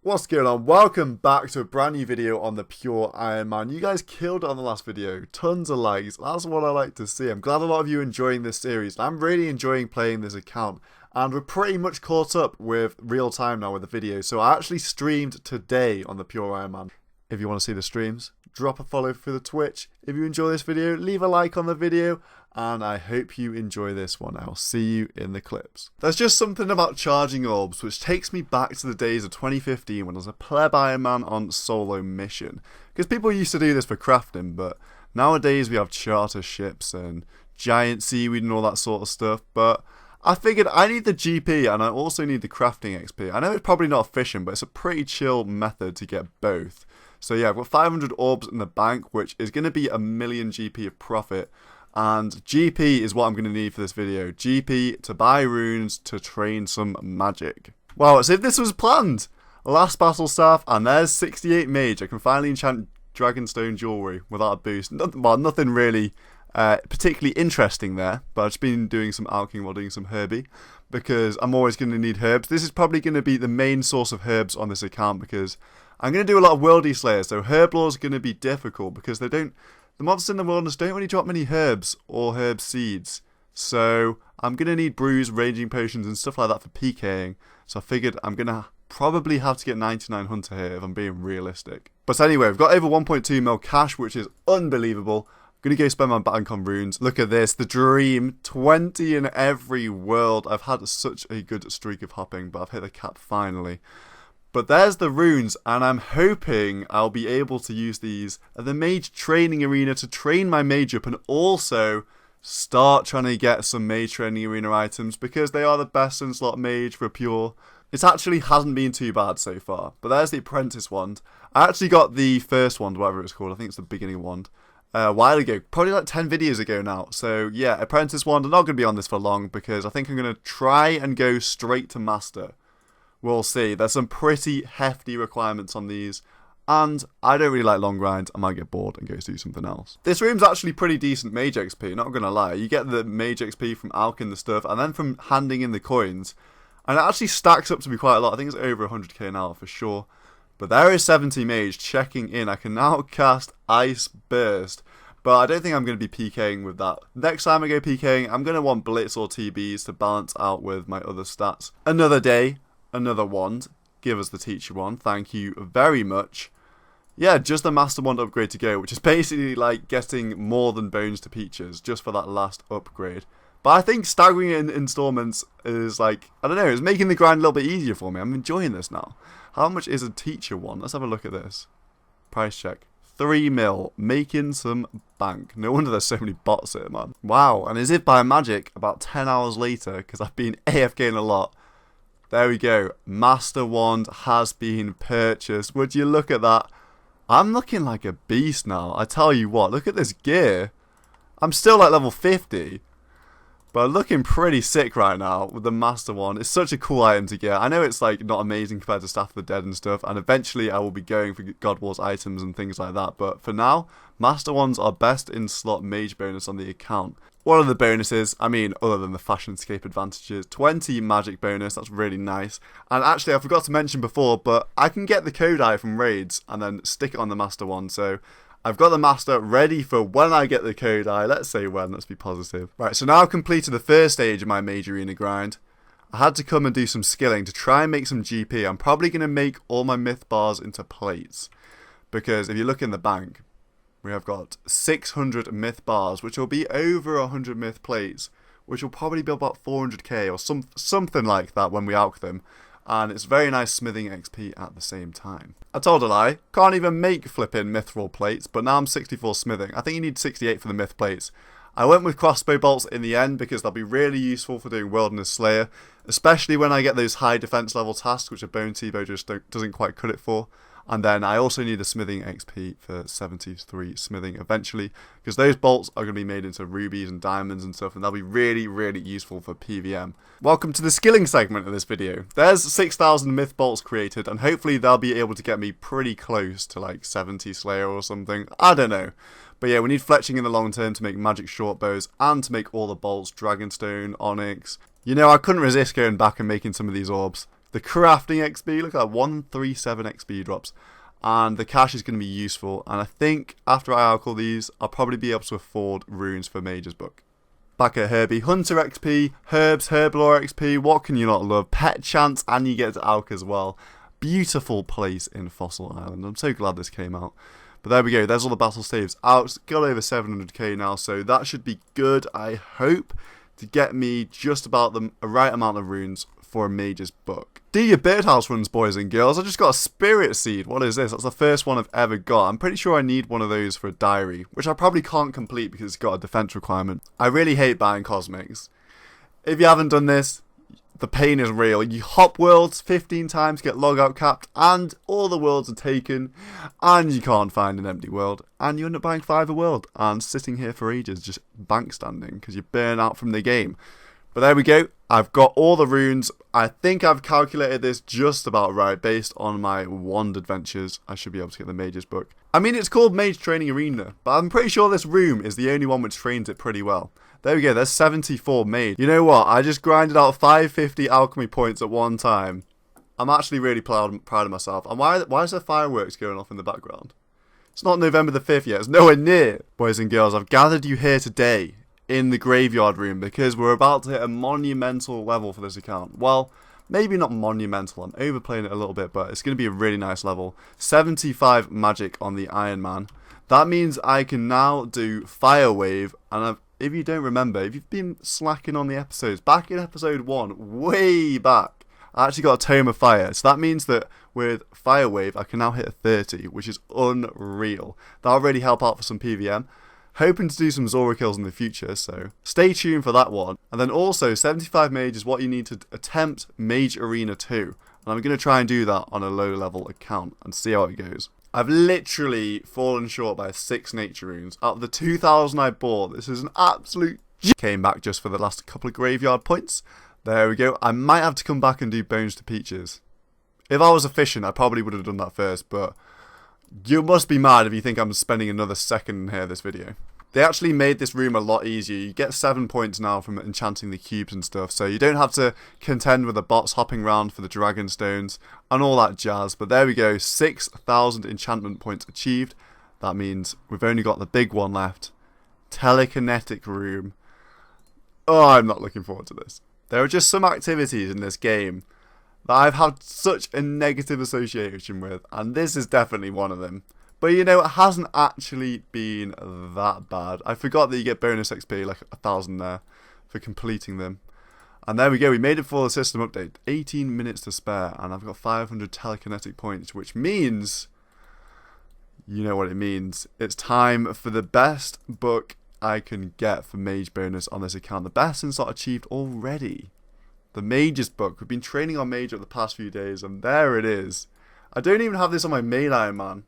What's going on? Welcome back to a brand new video on the Pure Ironman. You guys killed it on the last video. Tons of likes. That's what I like to see. I'm glad a lot of you are enjoying this series. I'm really enjoying playing this account. And we're pretty much caught up with real time now with the video. So I actually streamed today on the Pure Ironman. If you want to see the streams, drop a follow for the Twitch. If you enjoy this video, leave a like on the video. And I hope you enjoy this one. I'll see you in the clips. There's just something about charging orbs which takes me back to the days of 2015 when I was a pleb Ironman on solo mission. Because people used to do this for crafting, but nowadays we have charter ships and giant seaweed and all that sort of stuff. But I figured I need the GP and I also need the crafting XP. I know it's probably not efficient, but it's a pretty chill method to get both. So yeah, I've got 500 orbs in the bank, which is going to be 1,000,000 GP of profit. And GP is what I'm going to need for this video. GP to buy runes to train some magic. Wow, as if this was planned. Last battle staff, and there's 68 Mage. I can finally enchant Dragonstone jewelry without a boost. Well, nothing really particularly interesting there, but I've just been doing some alchemy while doing some herby, because I'm always going to need herbs. This is probably going to be the main source of herbs on this account, because I'm going to do a lot of worldy slayers, so herb lore is going to be difficult, because the monsters in the wilderness don't really drop many herbs or herb seeds. So I'm going to need brews, raging potions and stuff like that for PKing. So I figured I'm going to probably have to get 99 Hunter here if I'm being realistic. But anyway, we've got over 1.2 mil cash, which is unbelievable. I'm going to go spend my bank on runes. Look at this, the dream. 20 in every world. I've had such a good streak of hopping, but I've hit the cap finally. But there's the runes, and I'm hoping I'll be able to use these at the Mage training arena to train my Mage up and also start trying to get some Mage training arena items because they are the best in slot Mage for pure. It actually hasn't been too bad so far, but there's the apprentice wand. I actually got the first wand, whatever it's called, I think it's the beginning wand, a while ago, probably like 10 videos ago now. So yeah, apprentice wand, I'm not going to be on this for long because I think I'm going to try and go straight to master. We'll see. There's some pretty hefty requirements on these, and I don't really like long grinds. I might get bored and go do something else. This room's actually pretty decent Mage XP, not gonna lie. You get the Mage XP from alching the stuff, and then from handing in the coins, and it actually stacks up to be quite a lot. I think it's over 100k now for sure. But there is 70 Mage checking in. I can now cast Ice Burst, but I don't think I'm going to be PKing with that. Next time I go PKing, I'm going to want Blitz or TBs to balance out with my other stats. Another day. Another wand. Give us the teacher wand. Thank you very much. Yeah, just the master wand upgrade to go, which is basically like getting more than bones to peaches just for that last upgrade. But I think staggering it in installments is like, I don't know, it's making the grind a little bit easier for me. I'm enjoying this now. How much is a teacher wand? Let's have a look at this. Price check. 3 mil. Making some bank. No wonder there's so many bots here, man. Wow, and as if by magic, about 10 hours later, because I've been AFKing a lot, there we go. Master wand has been purchased. Would you look at that? I'm looking like a beast now. I tell you what, look at this gear. I'm still like level 50. But looking pretty sick right now with the master wand. It's such a cool item to get. I know it's like not amazing compared to Staff of the Dead and stuff. And eventually I will be going for God Wars items and things like that. But for now, master wands are best in slot Mage bonus on the account. What are the bonuses? I mean, other than the fashionscape advantages, 20 magic bonus, that's really nice. And actually, I forgot to mention before, but I can get the Kodai from raids and then stick it on the master wand. So I've got the master ready for when I get the Kodai. Let's say when, let's be positive. Right, so now I've completed the first stage of my Mage Arena grind. I had to come and do some skilling to try and make some GP. I'm probably going to make all my myth bars into plates. Because if you look in the bank, we have got 600 myth bars, which will be over 100 myth plates, which will probably be about 400k or something like that when we alch them. And it's very nice smithing XP at the same time. I told a lie. Can't even make flipping mithril plates, but now I'm 64 smithing. I think you need 68 for the myth plates. I went with crossbow bolts in the end because they'll be really useful for doing Wilderness Slayer, especially when I get those high defense level tasks, which a Bone T-Bow just doesn't quite cut it for. And then I also need the smithing XP for 73 smithing eventually, because those bolts are going to be made into rubies and diamonds and stuff, and they'll be really, really useful for PVM. Welcome to the skilling segment of this video. There's 6,000 myth bolts created, and hopefully they'll be able to get me pretty close to like 70 Slayer or something. I don't know. But yeah, we need fletching in the long term to make magic short bows and to make all the bolts, Dragonstone, Onyx. You know, I couldn't resist going back and making some of these orbs. The crafting XP, look at that, 137 XP drops. And the cash is going to be useful. And I think after I alchol these, I'll probably be able to afford runes for Mage's book. Back at Herbie, Hunter XP, Herbs, Herblore XP, what can you not love? Pet chance, and you get to alch as well. Beautiful place in Fossil Island. I'm so glad this came out. But there we go, there's all the battle saves out. Got over 700k now, so that should be good, I hope, to get me just about the right amount of runes for a Mage's book. Do your birdhouse runs, boys and girls. I just got a spirit seed. What is this? That's the first one I've ever got. I'm pretty sure I need one of those for a diary, which I probably can't complete because it's got a defense requirement. I really hate buying cosmics. If you haven't done this, the pain is real. You hop worlds 15 times, get logout capped, and all the worlds are taken, and you can't find an empty world, and you end up buying 5 a world, and sitting here for ages just bank standing because you burn out from the game. But there we go, I've got all the runes. I think I've calculated this just about right based on my wand adventures. I should be able to get the Mage's book. I mean, it's called Mage Training Arena, but I'm pretty sure this room is the only one which trains it pretty well. There we go, there's 74 made. You know what, I just grinded out 550 alchemy points at one time. I'm actually really proud of myself. And why is there fireworks going off in the background? It's not November the 5th yet, it's nowhere near. Boys and girls, I've gathered you here today in the graveyard room because we're about to hit a monumental level for this account. Well, maybe not monumental, I'm overplaying it a little bit, but it's going to be a really nice level. 75 magic on the Ironman. That means I can now do Fire Wave, and if you don't remember, if you've been slacking on the episodes, back in episode 1, way back, I actually got a Tome of Fire. So that means that with Fire Wave, I can now hit a 30, which is unreal. That'll really help out for some PVM. Hoping to do some Zora kills in the future, so stay tuned for that one. And then also, 75 Mage is what you need to attempt Mage Arena 2. And I'm going to try and do that on a low level account and see how it goes. I've literally fallen short by 6 nature runes. Out of the 2,000 I bought, this is an absolute came back just for the last couple of graveyard points. There we go. I might have to come back and do Bones to Peaches. If I was efficient, I probably would have done that first, but you must be mad if you think I'm spending another second here this video. They actually made this room a lot easier. You get 7 points now from enchanting the cubes and stuff, so you don't have to contend with the bots hopping around for the dragon stones and all that jazz. But there we go, 6,000 enchantment points achieved. That means we've only got the big one left. Telekinetic room. Oh, I'm not looking forward to this. There are just some activities in this game that I've had such a negative association with, and this is definitely one of them. But you know, it hasn't actually been that bad. I forgot that you get bonus XP, like 1,000 there, for completing them. And there we go, we made it for the system update. 18 minutes to spare, and I've got 500 telekinetic points, which means, you know what it means. It's time for the best book I can get for Mage bonus on this account. The best since I achieved already. The Mage's book. We've been training on Mage over the past few days, and there it is. I don't even have this on my main Ironman.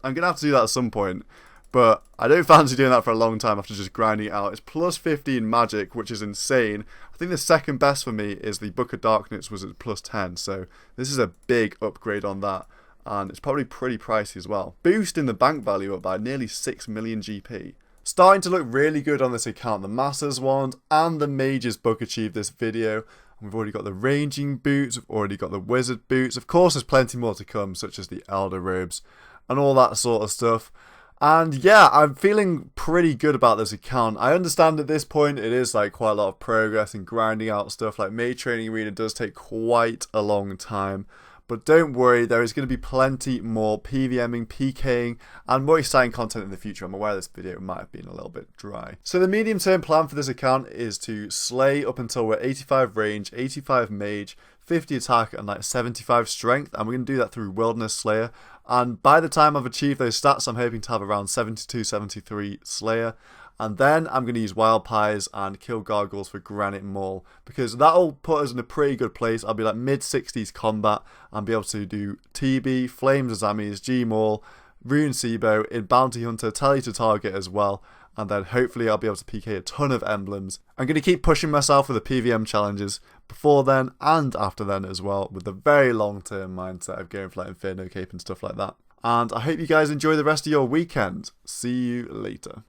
I'm going to have to do that at some point, but I don't fancy doing that for a long time after just grinding it out. It's plus 15 magic, which is insane. I think the second best for me is the Book of Darkness was at plus 10, so this is a big upgrade on that, and it's probably pretty pricey as well. Boosting the bank value up by nearly 6 million GP. Starting to look really good on this account. The Master's Wand and the Mage's book achieved this video. We've already got the ranging boots, we've already got the wizard boots. Of course, there's plenty more to come, such as the elder robes and all that sort of stuff. And yeah, I'm feeling pretty good about this account. I understand at this point it is like quite a lot of progress and grinding out stuff. Like Mage Training Arena does take quite a long time. But don't worry, there is going to be plenty more PVMing, PKing, and more exciting content in the future. I'm aware this video might have been a little bit dry. So the medium-term plan for this account is to slay up until we're 85 range, 85 mage, 50 attack, and like 75 strength. And we're going to do that through Wilderness Slayer. And by the time I've achieved those stats, I'm hoping to have around 72, 73 Slayer. And then I'm going to use Wild Pies and kill Gargoyles for Granite Maul, because that'll put us in a pretty good place. I'll be like mid-60s combat and be able to do TB, Flames Azamis, G-Maul, Rune Sibo, in Bounty Hunter, Tally to Target as well. And then hopefully I'll be able to PK a ton of emblems. I'm going to keep pushing myself with the PVM challenges before then and after then as well, with the very long-term mindset of going for like Inferno Cape and stuff like that. And I hope you guys enjoy the rest of your weekend. See you later.